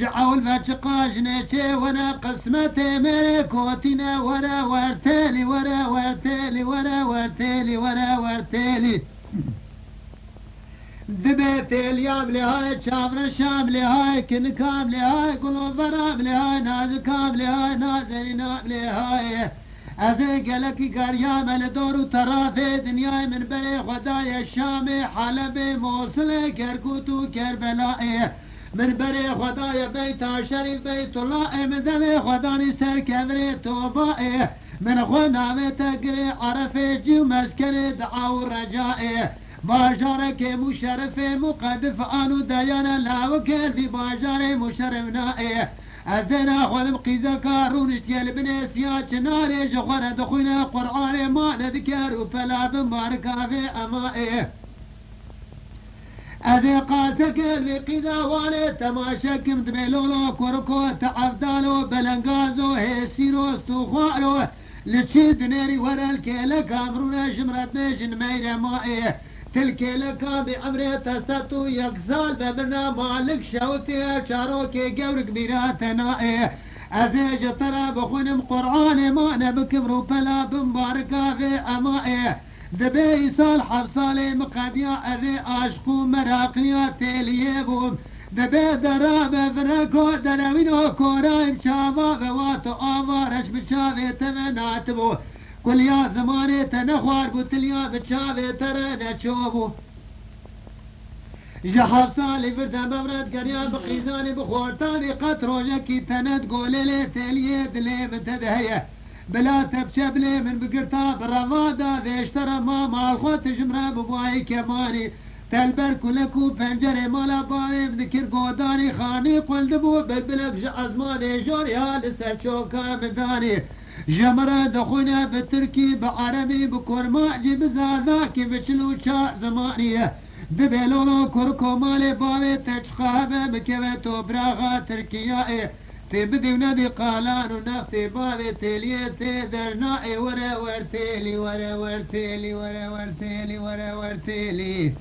جعول بچقاجنه چه ونا قسمت ملكوتنا ورا ورتالي ورا ورتالي ورا ورتالي ورا ورتالي دبيت اليوم لهاي شافر الشام لهاي كنكام لهاي قلوب برام لهاي نازكام لهاي نازنينام لهاي ازي قلك قريام لدور طرافي دنياي من بني خداي الشام حلب موصل كركوت وكربلاء من بني خداي بيت شريف بيت الله من ذبي خداني سر كبري توبائي من غنى تقري عرفي جي مسكني دعاو رجائي باجارك مشرف مقدف آنو ديانا لا وكل في باجار مشرف نائي ازدنا خذ قيزا كارون اشتيال بنسيات ناري جخورة دخونا قرآن ما نذكر وفلا بمباركة في أمائي ازي قاسك في قيزا والي تماشك مدبلولو كوركو تعفدالو بلنغازو هيسيرو استخوارو لتشيد ناري ورا الكيلك امرونا جمرت ميشن ميرا مائي تلك لك بأمر تستو يكسال ببنا مالك شوتي شاروكي قورك بيراتنا أزيج ترى بخونم قرآن ما نبكبرو فلا بمباركة في أمائي دبي صالح صالي مقديا أذي أشقو مراقنيا تيليبوم دبي درابة فرقو دراوينو كورايم شافا فواتو آفارش بشافي تمناتبو كل يا زماني تنخوار قلت يا بتشافي ترى نتشوفو جحف صالي فردا مبرد قريا بقيزاني بخورتاني قطرو جكي تند قولي لي تليه دلي متدهيه بلا تبشبلي من بقرطا برافادا ذي اشترى ماما الخوت جمرة ببواي كماني تلبر كلكو بنجري مالا باي بذكر قوداني خاني قل دبو بلبلك جعزماني جوريا لسر شوكا مداني جمرة دخونا بالتركي بعربي بكرماجي بزازاكي بشلو شاء زمانية دبلولو كركو مالي باوي تشخابة بكويتو براغا تركيا تبدي ونادي قالان ونختي باوي تيلي تدرنائي ورا ورتيلي ورا ورتيلي ورا ورتيلي ورا ورتيلي